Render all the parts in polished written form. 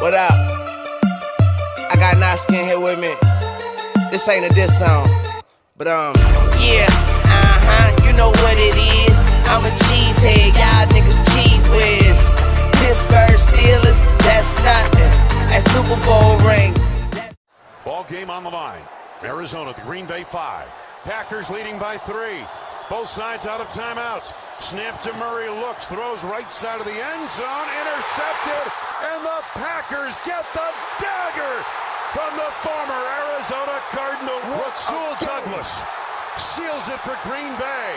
What up? I got Naskin here with me. This ain't a diss song, but yeah, you know what it is. I'm a cheesehead, y'all niggas cheese whiz. Pittsburgh Steelers, that's nothing. That Super Bowl ring. Ball game on the line. Arizona, the Green Bay 5. Packers leading by 3. Both sides out of timeouts. Snap to Murray, looks, throws right side of the end zone, intercepted, and the Packers get the dagger from the former Arizona Cardinal. Rasul Douglas seals it for Green Bay.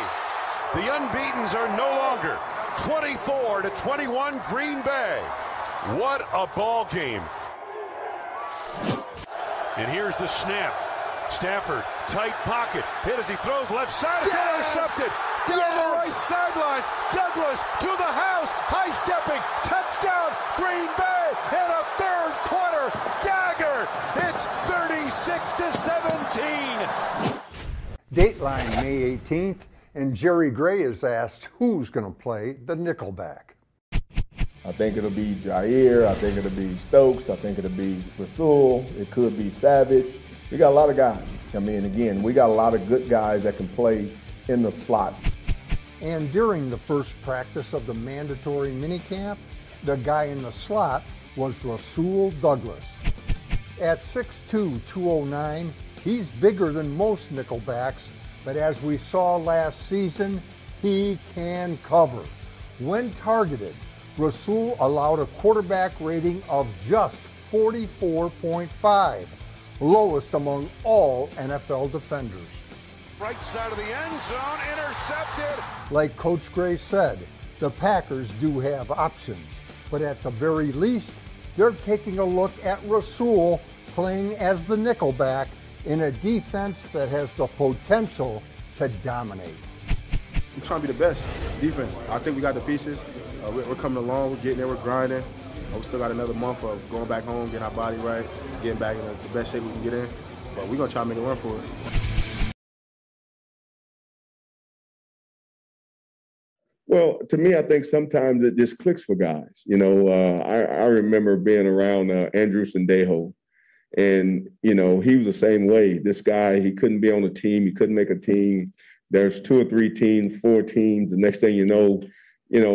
The unbeatens are no longer 24-21 Green Bay. What a ball game. And here's the snap. Stafford, tight pocket, hit as he throws left side, it's intercepted, down the right sidelines, Douglas to the house, high stepping, touchdown, Green Bay, in a third quarter, dagger, it's 36-17. Dateline May 18th, and Jerry Gray is asked who's going to play the nickelback. I think it'll be Jair, I think it'll be Stokes, I think it'll be Rasul, it could be Savage. We got a lot of guys. I mean, again, we got a lot of good guys that can play in the slot. And during the first practice of the mandatory minicamp, the guy in the slot was Rasul Douglas. At 6'2", 209, he's bigger than most nickelbacks, but as we saw last season, he can cover. When targeted, Rasul allowed a quarterback rating of just 44.5. lowest among all NFL defenders. Right side of the end zone, intercepted. Like Coach Gray said, the Packers do have options, but at the very least, they're taking a look at Rasul playing as the nickelback in a defense that has the potential to dominate. We're trying to be the best defense. I think we got the pieces. We're coming along, we're getting there, we're grinding. We still got another month of going back home, getting our body right, getting back in the best shape we can get in. But we're going to try to make a run for it. Well, to me, I think sometimes it just clicks for guys. You know, I remember being around Andrew Sandejo, and, you know, he was the same way. This guy, he couldn't be on a team. He couldn't make a team. There's 2 or 3 teams, 4 teams. The next thing you know,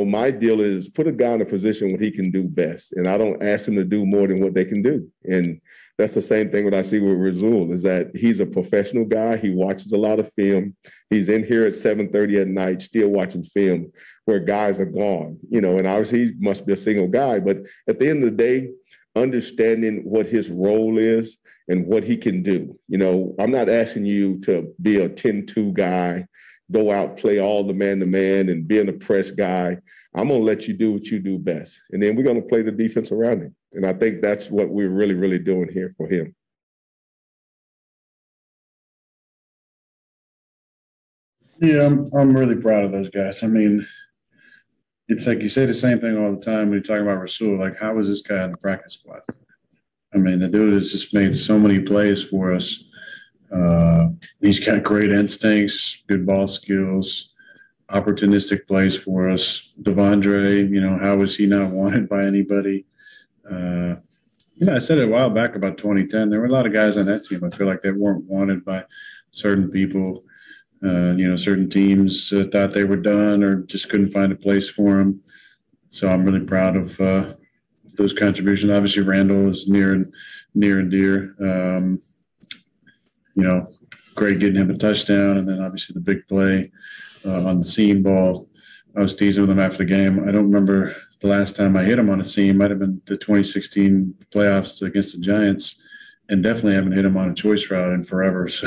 my deal is put a guy in a position where he can do best. And I don't ask him to do more than what they can do. And that's the same thing what I see with Rasul, is that he's a professional guy. He watches a lot of film. He's in here at 7:30 at night, still watching film where guys are gone, and obviously he must be a single guy. But at the end of the day, understanding what his role is and what he can do. I'm not asking you to be a 10-2 guy, go out, play all the man-to-man and be an press guy. I'm going to let you do what you do best. And then we're going to play the defense around him. And I think that's what we're really, really doing here for him. Yeah, I'm really proud of those guys. I mean, it's like you say the same thing all the time when you're talking about Rasul. Like, how is this guy in the practice squad? I mean, the dude has just made so many plays for us. He's got great instincts, good ball skills, opportunistic plays for us. Devondre, how is he not wanted by anybody? I said it a while back about 2010. There were a lot of guys on that team, I feel like, that weren't wanted by certain people. Certain teams thought they were done or just couldn't find a place for them. So I'm really proud of those contributions. Obviously, Randall is near and dear. Great getting him a touchdown, and then obviously the big play on the seam ball. I was teasing with him after the game. I don't remember the last time I hit him on a seam. Might have been the 2016 playoffs against the Giants, and definitely haven't hit him on a choice route in forever. So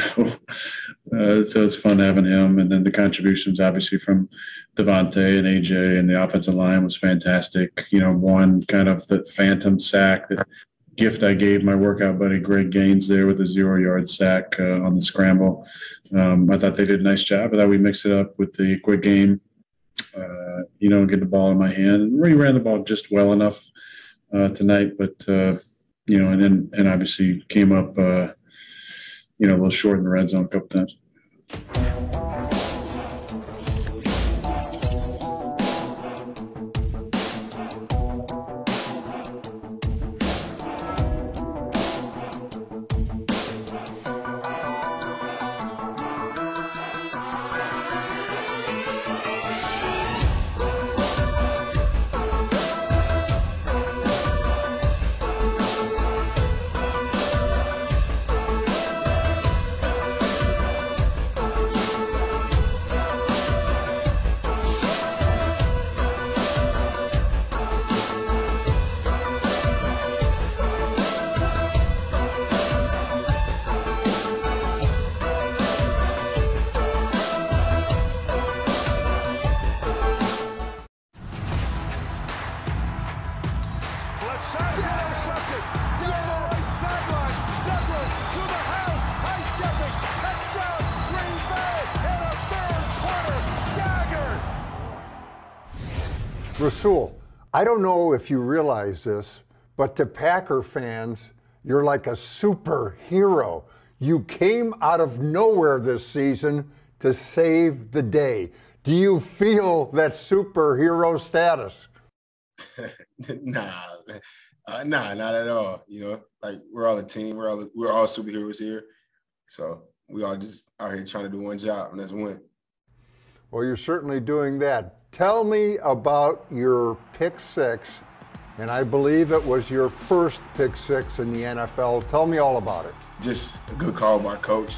it's fun having him. And then the contributions, obviously, from Devontae and AJ, and the offensive line was fantastic. One kind of the phantom sack, that gift I gave my workout buddy Greg Gaines there with a 0-yard sack on the scramble. I thought they did a nice job. I thought we mixed it up with the quick game, get the ball in my hand. And we ran the ball just well enough tonight, but and obviously came up, a little short in the red zone a couple times. Rasul, I don't know if you realize this, but to Packer fans, you're like a superhero. You came out of nowhere this season to save the day. Do you feel that superhero status? Nah, not at all. You know, like we're all a team. We're all superheroes here. So we all just out here trying to do one job, and that's win. Well, you're certainly doing that. Tell me about your pick six, and I believe it was your first pick six in the NFL. Tell me all about it. Just a good call by coach.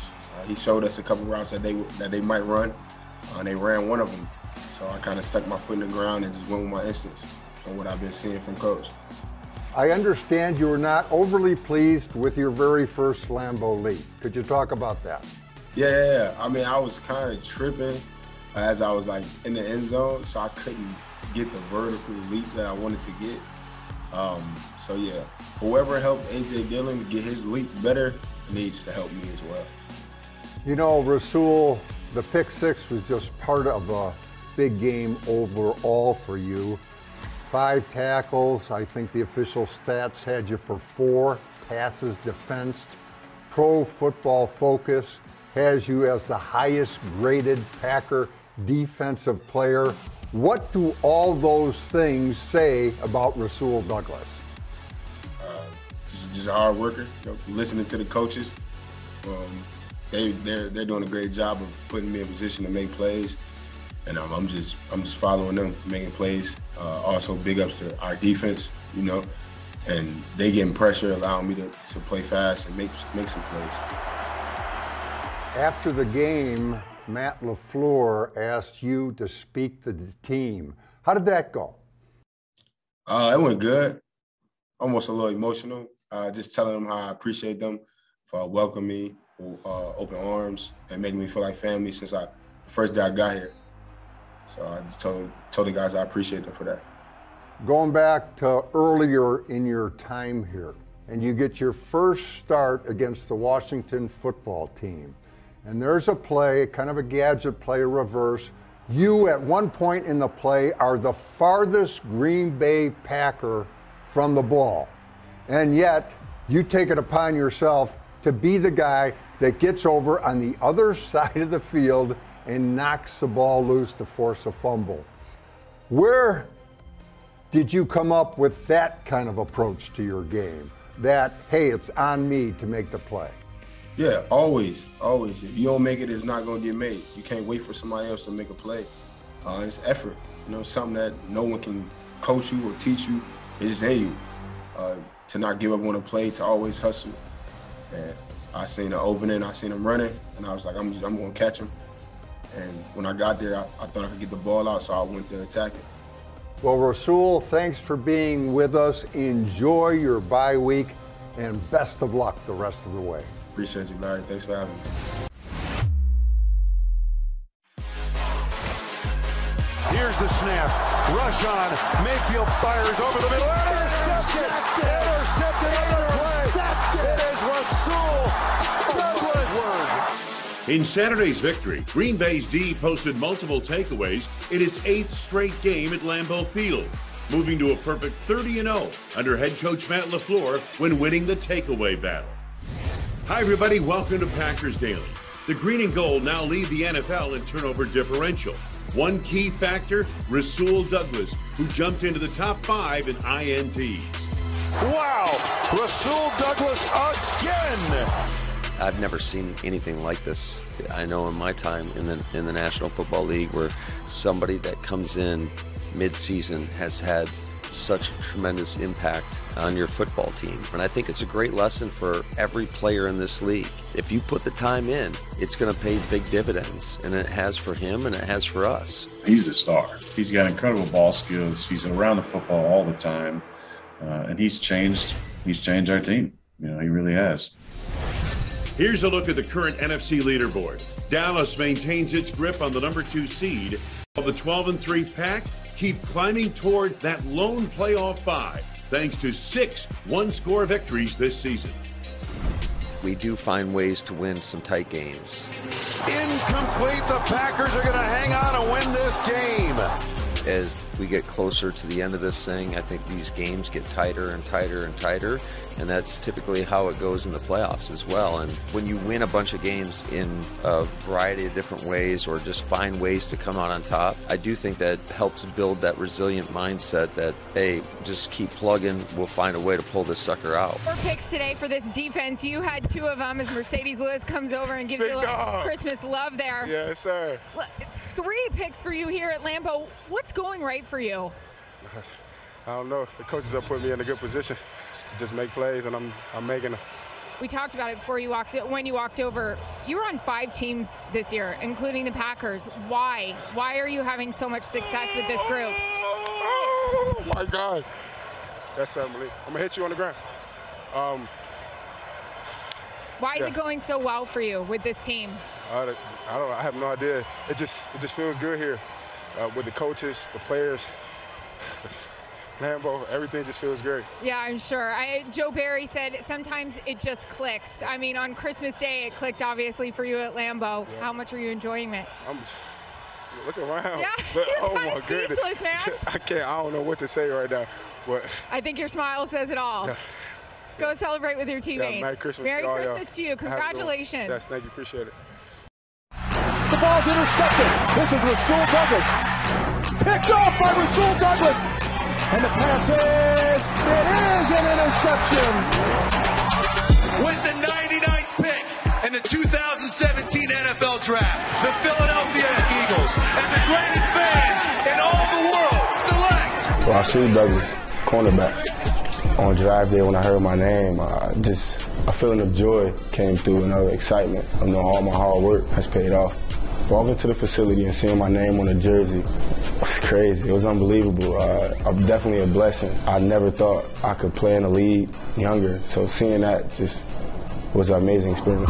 He showed us a couple routes that they might run, and they ran one of them. So I kind of stuck my foot in the ground and just went with my instincts on what I've been seeing from coach. I understand you were not overly pleased with your very first Lambeau leap. Could you talk about that? Yeah. I mean, I was kind of tripping as I was like in the end zone, so I couldn't get the vertical leap that I wanted to get. So yeah, whoever helped A.J. Dillon get his leap better needs to help me as well. You know, Rasul, the pick six was just part of a big game overall for you. 5 tackles. I think the official stats had you for 4 passes defensed. Pro Football Focus has you as the highest graded Packer defensive player. What do all those things say about Rasul Douglas? Just a hard worker. You know, listening to the coaches, they're doing a great job of putting me in position to make plays, and I'm just following them, making plays. Also, big ups to our defense, you know, and they getting pressure, allowing me to play fast and make some plays. After the game, Matt LaFleur asked you to speak to the team. How did that go? It went good. Almost a little emotional. Just telling them how I appreciate them for welcoming me with open arms and making me feel like family since the first day I got here. So I just told the guys I appreciate them for that. Going back to earlier in your time here, and you get your first start against the Washington football team. And there's a play, kind of a gadget play, reverse. You, at one point in the play, are the farthest Green Bay Packer from the ball. And yet, you take it upon yourself to be the guy that gets over on the other side of the field and knocks the ball loose to force a fumble. Where did you come up with that kind of approach to your game? That, hey, it's on me to make the play. Yeah, always. If you don't make it, it's not going to get made. You can't wait for somebody else to make a play. It's effort. You know, something that no one can coach you or teach you. It's in you. To not give up on a play, to always hustle. And I seen the opening, I seen him running, and I was like, I'm going to catch him. And when I got there, I thought I could get the ball out, so I went to attack it. Well, Rasul, thanks for being with us. Enjoy your bye week, and best of luck the rest of the way. Appreciate you, Larry. Thanks for having me. Here's the snap. Rush on. Mayfield fires over the middle. Intercepted. It is Rasul Douglas. In Saturday's victory, Green Bay's D posted multiple takeaways in its 8th straight game at Lambeau Field, moving to a perfect 30-0 under head coach Matt LaFleur when winning the takeaway battle. Hi, everybody. Welcome to Packers Daily. The green and gold now lead the NFL in turnover differential. One key factor, Rasul Douglas, who jumped into the top 5 in INTs. Wow! Rasul Douglas again! I've never seen anything like this. I know in my time in the National Football League where somebody that comes in mid-season has had such a tremendous impact on your football team. And I think it's a great lesson for every player in this league. If you put the time in, it's going to pay big dividends, and it has for him and it has for us. He's the star. He's got incredible ball skills. He's around the football all the time, and he's changed our team. You know, he really has. Here's a look at the current NFC leaderboard. Dallas maintains its grip on the number 2 seed, while the 12-3 Pack keep climbing toward that lone playoff bye, thanks to 6 one-score victories this season. We do find ways to win some tight games. Incomplete. The Packers are going to hang on and win this game. as we get closer to the end of this thing, I think these games get tighter and tighter and tighter, and that's typically how it goes in the playoffs as well. And when you win a bunch of games in a variety of different ways, or just find ways to come out on top, I do think that helps build that resilient mindset that, hey, just keep plugging, we'll find a way to pull this sucker out. 4 picks today for this defense. You had 2 of them as Mercedes Lewis comes over and gives you a little Christmas love there. Yes, sir. 3 picks for you here at Lambeau. What's going right for you? I don't know. The coaches have put me in a good position to just make plays, and I'm making them. We talked about it before you when you walked over. You were on 5 teams this year, including the Packers. Why? Why are you having so much success with this group? Oh my God. That's unbelievable. I'm gonna hit you on the ground. Why is it going so well for you with this team? I don't know. I have no idea. It just feels good here with the coaches, the players, Lambeau. Everything just feels great. Yeah, I'm sure. Joe Barry said sometimes it just clicks. I mean, on Christmas Day, it clicked obviously for you at Lambeau. Yeah. How much are you enjoying it? Look around. Yeah, oh my goodness, man. I don't know what to say right now. But I think your smile says it all. Yeah. Go celebrate with your teammates. Yeah, Merry Christmas. Merry Christmas to you. Congratulations. Yes, thank you. Appreciate it. The ball's intercepted. This is Rasul Douglas. Picked off by Rasul Douglas. And the pass is, it is an interception. With the 99th pick in the 2017 NFL Draft, the Philadelphia Eagles and the greatest fans in all the world select Rasul Douglas, cornerback. On draft day when I heard my name, a feeling of joy came through, and excitement. I know all my hard work has paid off. Walking to the facility and seeing my name on a jersey was crazy. It was unbelievable. Definitely a blessing. I never thought I could play in the league younger, so seeing that just was an amazing experience.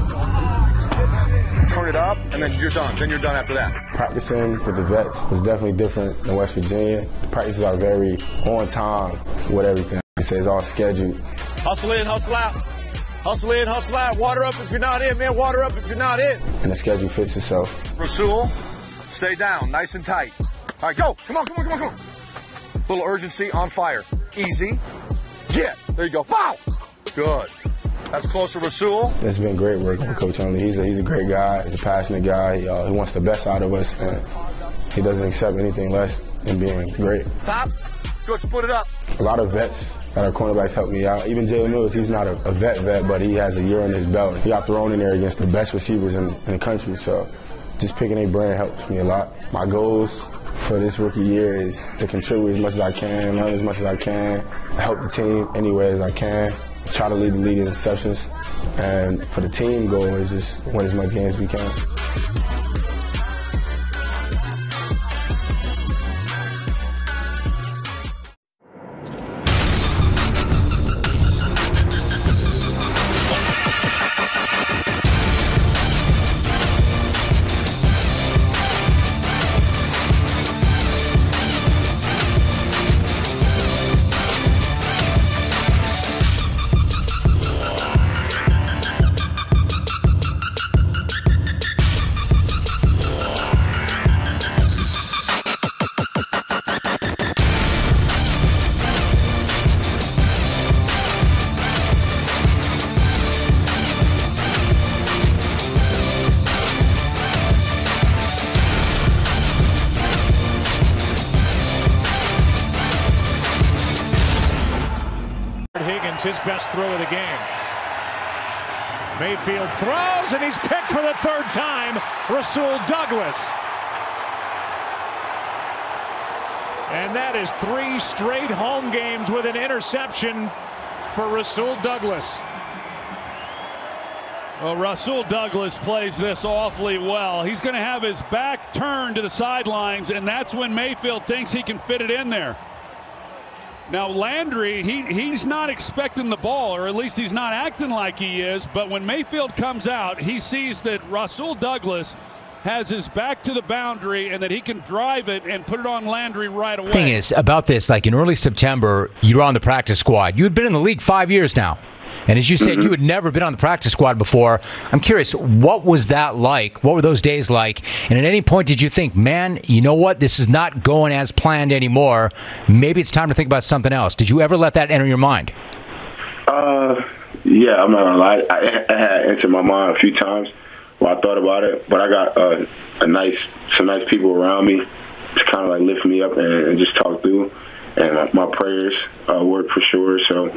Turn it up, and then you're done. Then you're done after that. Practicing for the vets was definitely different than West Virginia. The practices are very on time with everything. It's all scheduled. Hustle in, hustle out. Hustle in, hustle out. Water up if you're not in, man. Water up if you're not in. And the schedule fits itself. Rasul, stay down, nice and tight. All right, go. Come on. Little urgency, on fire. Easy. Get. There you go. Foul. Good. That's close to Rasul. It's been great working with Coach Huntley. He's a great guy. He's a passionate guy. He wants the best out of us, and he doesn't accept anything less than being great. Top. Good. Split it up. A lot of vets that are cornerbacks helped me out. Even Jalen Mills, he's not a vet, but he has a year on his belt. He got thrown in there against the best receivers in the country, so just picking a brand helps me a lot. My goals for this rookie year is to contribute as much as I can, learn as much as I can, help the team any way as I can, try to lead the league in interceptions, and for the team goal is just win as much games as we can. His best throw of the game. Mayfield throws, and he's picked for the 3rd time. Rasul Douglas. And that is 3 straight home games with an interception for Rasul Douglas. Well, Rasul Douglas plays this awfully well. He's going to have his back turned to the sidelines, and that's when Mayfield thinks he can fit it in there. Now, Landry, he's not expecting the ball, or at least he's not acting like he is. But when Mayfield comes out, he sees that Rasul Douglas has his back to the boundary and that he can drive it and put it on Landry right away. Thing is, about this, like in early September, you were on the practice squad. You had been in the league 5 years now. And as you said, you had never been on the practice squad before. I'm curious, what was that like? What were those days like? And at any point did you think, man, you know what? This is not going as planned anymore. Maybe it's time to think about something else. Did you ever let that enter your mind? Yeah, I'm not gonna lie. I had entered my mind a few times while I thought about it, but I got some nice people around me to kind of like lift me up and just talk through. And my prayers worked for sure. So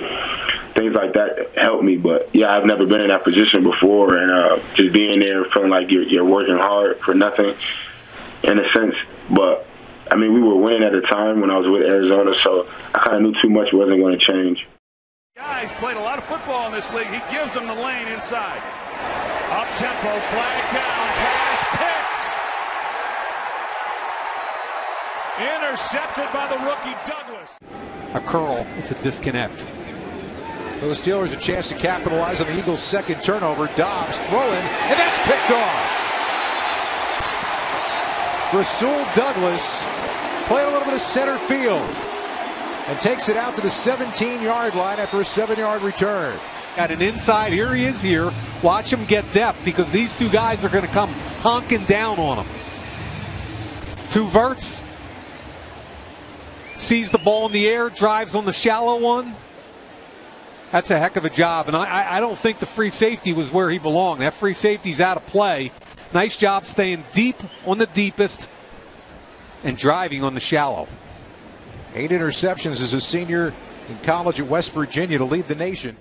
things like that helped me. But yeah, I've never been in that position before, and just being there, feeling like you're working hard for nothing, in a sense. But I mean, we were winning at the time when I was with Arizona, so I kind of knew too much wasn't going to change. Guys played a lot of football in this league. He gives them the lane inside. Up tempo, flag down, pass picked. Intercepted by the rookie Douglas. A curl, it's a disconnect. For the Steelers, a chance to capitalize on the Eagles' second turnover. Dobbs throwing, and that's picked off. Rasul Douglas playing a little bit of center field and takes it out to the 17-yard line after a 7-yard return. Got an inside, here he is here. Watch him get depth because these two guys are going to come honking down on him. Two verts. Sees the ball in the air, drives on the shallow one. That's a heck of a job, and I don't think the free safety was where he belonged. That free safety's out of play. Nice job staying deep on the deepest and driving on the shallow. 8 interceptions as a senior in college at West Virginia to lead the nation.